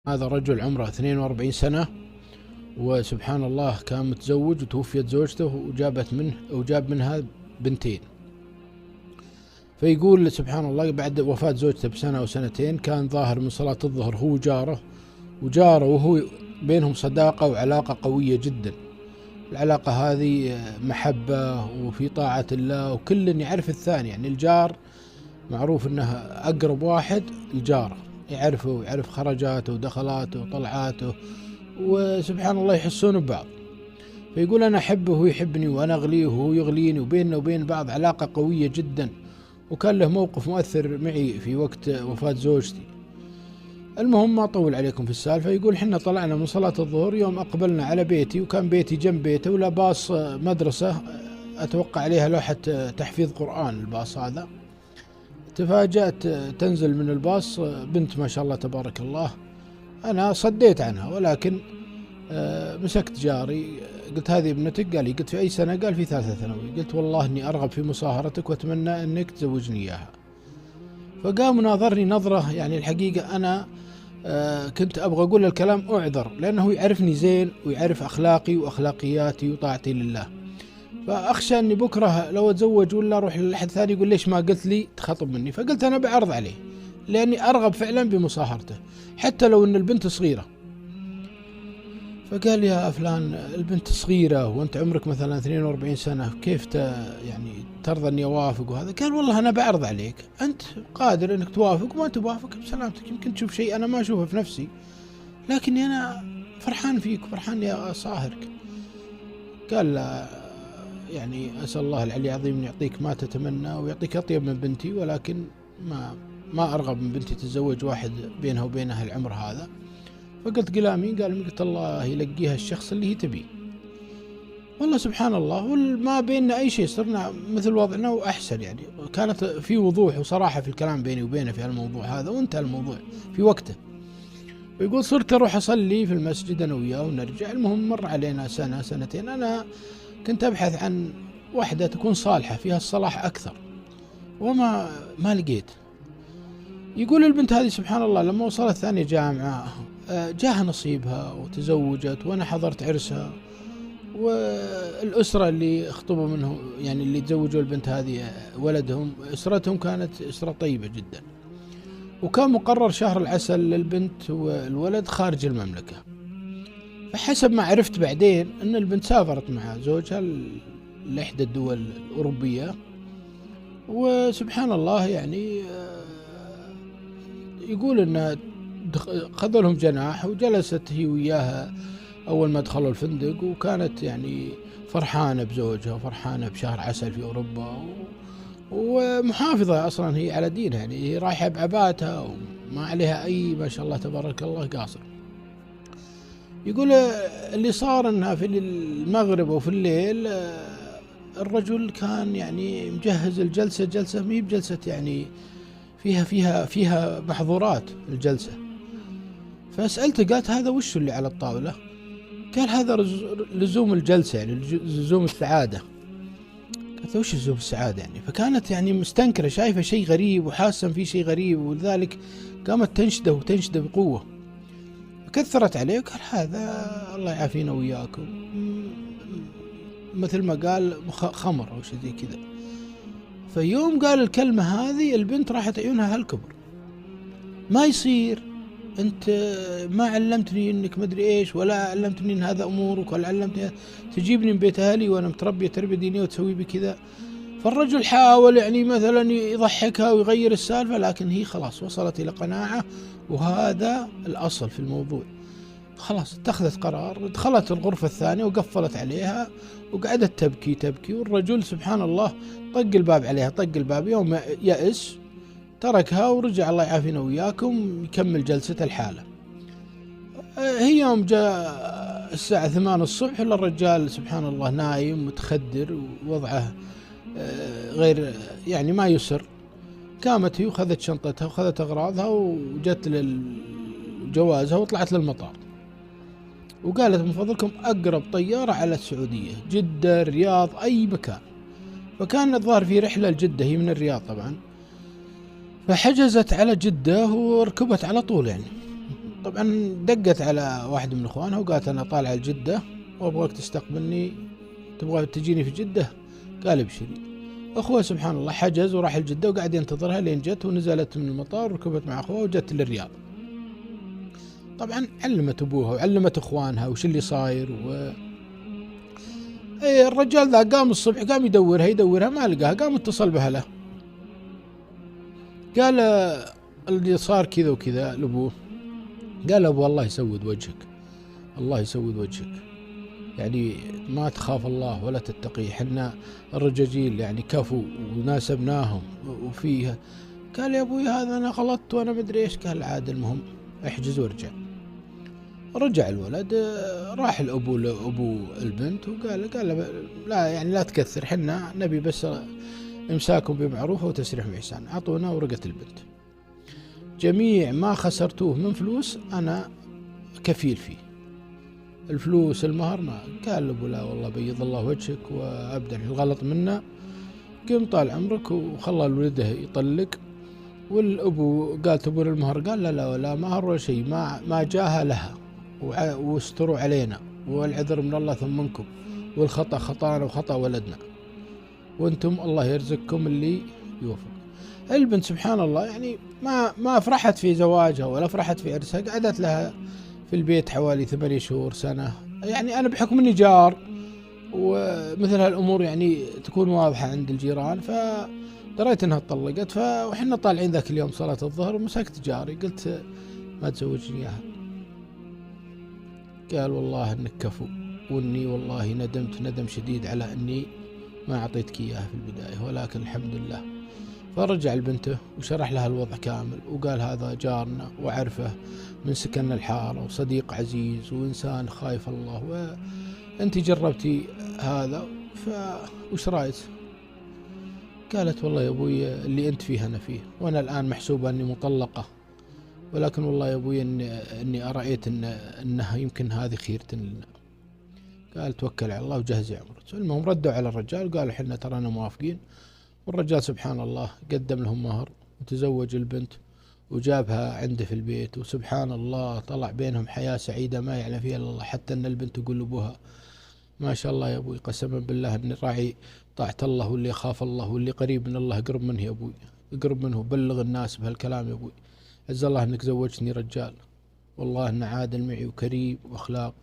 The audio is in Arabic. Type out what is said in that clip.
هذا رجل عمره 42 سنة، وسبحان الله كان متزوج وتوفيت زوجته وجاب منها بنتين. فيقول سبحان الله بعد وفاة زوجته بسنة أو سنتين كان ظاهر من صلاة الظهر هو وجاره وهو بينهم صداقة وعلاقة قوية جدا. العلاقة هذه محبة وفي طاعة الله، وكل يعرف الثاني. يعني الجار معروف انه اقرب واحد الجار، يعرفه ويعرف خرجاته ودخلاته وطلعاته، وسبحان الله يحسون ببعض. فيقول انا احبه وهو يحبني، وانا اغليه وهو يغليني، وبيننا وبين بعض علاقة قوية جدا. وكان له موقف مؤثر معي في وقت وفاة زوجتي. المهم ما أطول عليكم في السالفة. يقول حنا طلعنا من صلاة الظهر يوم أقبلنا على بيتي، وكان بيتي جنب بيته، ولا باص مدرسة أتوقع عليها لوحة تحفيظ قرآن. الباص هذا تفاجأت تنزل من الباص بنت ما شاء الله تبارك الله. أنا صديت عنها، ولكن مسكت جاري قلت هذه ابنتك؟ قال لي. قلت في أي سنة؟ قال في ثالثة ثانوي. قلت والله إني أرغب في مصاهرتك وأتمنى أنك تزوجني إياها. فقام ناظرني نظرة، يعني الحقيقة أنا كنت أبغى أقول الكلام أعذر، لأنه يعرفني زين ويعرف أخلاقي وأخلاقياتي وطاعتي لله. فأخشى أني بكرة لو أتزوج ولا أروح لأحد ثاني يقول ليش ما قلت لي تخطب مني. فقلت أنا بعرض عليه، لأني أرغب فعلا بمصاهرته حتى لو أن البنت صغيرة. فقال يا فلان البنت صغيرة وأنت عمرك مثلا 42 سنة، كيف يعني ترضى أني أوافق وهذا؟ قال والله أنا بعرض عليك، أنت قادر أنك توافق وما توافق بسلامتك، يمكن تشوف شيء أنا ما أشوفه في نفسي، لكني أنا فرحان فيك وفرحان يا صاهرك. قال لا، يعني أسأل الله العلي العظيم أن يعطيك ما تتمنى ويعطيك أطيب من بنتي، ولكن ما أرغب من بنتي تتزوج واحد بينها وبينها العمر هذا. فقلت قلامي. قال قلت الله يلقيها الشخص اللي هي تبيه. والله سبحان الله، وما بيننا أي شيء، صرنا مثل وضعنا وأحسن. يعني كانت في وضوح وصراحة في الكلام بيني وبينه في الموضوع هذا، وانتهى الموضوع في وقته. ويقول صرت أروح أصلي في المسجد أنا وياه ونرجع. المهم مر علينا سنة سنتين، أنا كنت أبحث عن واحدة تكون صالحة فيها الصلاح أكثر، وما لقيت. يقول البنت هذه سبحان الله لما وصلت ثانية جامعة جاها نصيبها وتزوجت، وأنا حضرت عرسها. والأسرة اللي اخطبوا منهم، يعني اللي تزوجوا البنت هذه ولدهم، أسرتهم كانت أسرة طيبة جدا. وكان مقرر شهر العسل للبنت والولد خارج المملكة. فحسب ما عرفت بعدين أن البنت سافرت مع زوجها لإحدى الدول الأوروبية. وسبحان الله يعني يقول أن خذوا لهم جناح، وجلست هي وياها أول ما دخلوا الفندق، وكانت يعني فرحانة بزوجها وفرحانة بشهر عسل في أوروبا، ومحافظة أصلا هي على دينها، يعني هي رايحة بعباتها وما عليها أي ما شاء الله تبارك الله قاصر. يقول اللي صار أنها في المغرب وفي الليل الرجل كان يعني مجهز الجلسة، جلسة مي بجلسة يعني فيها محظورات الجلسة. فسألته قالت هذا وش اللي على الطاولة؟ قال هذا لزوم الجلسة، يعني لزوم السعادة. قالت وش لزوم السعادة يعني؟ فكانت يعني مستنكرة، شايفة شيء غريب وحاسة فيه شيء غريب، ولذلك قامت تنشده بقوة. كثرت عليه وقال هذا الله يعافينا وياكم، مثل ما قال خمر أو شيء زي كذا. فيوم قال الكلمة هذه البنت راحت عيونها هالكبر. ما يصير، أنت ما علمتني إنك مدري إيش، ولا علمتني إن هذا أمورك، ولا علمتني تجيبني من بيت أهلي وأنا متربية تربية دينية وتسوي بكذا. فالرجل حاول يعني مثلا يضحكها ويغير السالفة، لكن هي خلاص وصلت إلى قناعة، وهذا الأصل في الموضوع. خلاص اتخذت قرار، دخلت الغرفة الثانية وقفلت عليها وقعدت تبكي. والرجل سبحان الله طق الباب عليها، طق الباب. يوم يأس تركها ورجع الله يعافينا وياكم يكمل جلسة الحالة. هي يوم جاء الساعة 8 الصبح الرجال سبحان الله نايم متخدر ووضعه غير يعني ما يسر. قامت هي وخذت شنطتها وخذت أغراضها وجت لجوازها وطلعت للمطار، وقالت من فضلكم أقرب طيارة على السعودية، جدة، الرياض، أي مكان. فكان الظاهر في رحلة لجدة، هي من الرياض طبعا. فحجزت على جدة وركبت على طول يعني. طبعا دقت على واحد من اخوانها وقالت انا طالعة لجدة وابغاك تستقبلني، تبغى تجيني في جدة؟ قال ابشري. اخوه سبحان الله حجز وراح لجدة وقاعد ينتظرها لين جت، ونزلت من المطار وركبت مع اخوها وجت للرياض. طبعا علمت ابوها وعلمت اخوانها وش اللي صاير. الرجال ذا قام الصبح قام يدورها ما لقاها، قام اتصل بأهله قال اللي صار كذا وكذا لابوه. قال ابو الله يسود وجهك، الله يسود وجهك، يعني ما تخاف الله ولا تتقي، حنا الرجاجيل يعني كفو وناسبناهم وفيها. قال يا ابوي هذا انا غلطت وانا مدري ايش. قال عاد المهم احجز وارجع. رجع الولد راح لابو البنت وقال لا يعني لا تكثر، حنا نبي بس امساكم بمعروف وتسريح بإحسان. اعطونا ورقة البنت، جميع ما خسرتوه من فلوس انا كفيل فيه، الفلوس المهر ما. قال ابو لا والله بيض الله وجهك وابدا الغلط منا، قم طال عمرك وخلى ولده يطلق. والابو قالت ابو المهر، قال لا مهر ولا شيء، ما جاها لها واستروا علينا، والعذر من الله ثم منكم، والخطأ خطانا وخطأ ولدنا، وانتم الله يرزقكم اللي يوفق. البنت سبحان الله يعني ما فرحت في زواجها ولا فرحت في عرسها، قعدت لها في البيت حوالي 8 شهور سنة. يعني أنا بحكم إني جار ومثل هالأمور يعني تكون واضحة عند الجيران، فدريت إنها طلقت. وحنا طالعين ذاك اليوم صلاة الظهر ومسكت جاري قلت ما تزوجني إياها. قال والله إنك كفو، وإني والله ندمت ندم شديد على إني ما أعطيتك إياها في البداية، ولكن الحمد لله. فرجع لبنته وشرح لها الوضع كامل وقال هذا جارنا وعرفه من سكن الحارة وصديق عزيز وإنسان خايف الله، وأنت جربتي هذا وش رأيك؟ قالت والله يا أبوي اللي أنت فيه أنا فيه، وأنا الآن محسوبة أني مطلقة، ولكن والله يا أبوي أني أرأيت أنها يمكن هذه خيرة لنا. قال توكل على الله وجهزي عمرك. المهم ردوا على الرجال وقالوا حنا ترانا موافقين. والرجال سبحان الله قدم لهم مهر وتزوج البنت وجابها عنده في البيت، وسبحان الله طلع بينهم حياة سعيدة ما يعلم فيها إلا الله. حتى أن البنت تقول لأبوها ما شاء الله يا أبوي قسما بالله أني راعي طاعة الله، واللي يخاف الله واللي قريب من الله قرب منه يا أبوي، قرب منه، بلغ الناس بهالكلام يا أبوي، عز الله أنك زوجتني رجال، والله أنه عادل معي وكريم وأخلاق.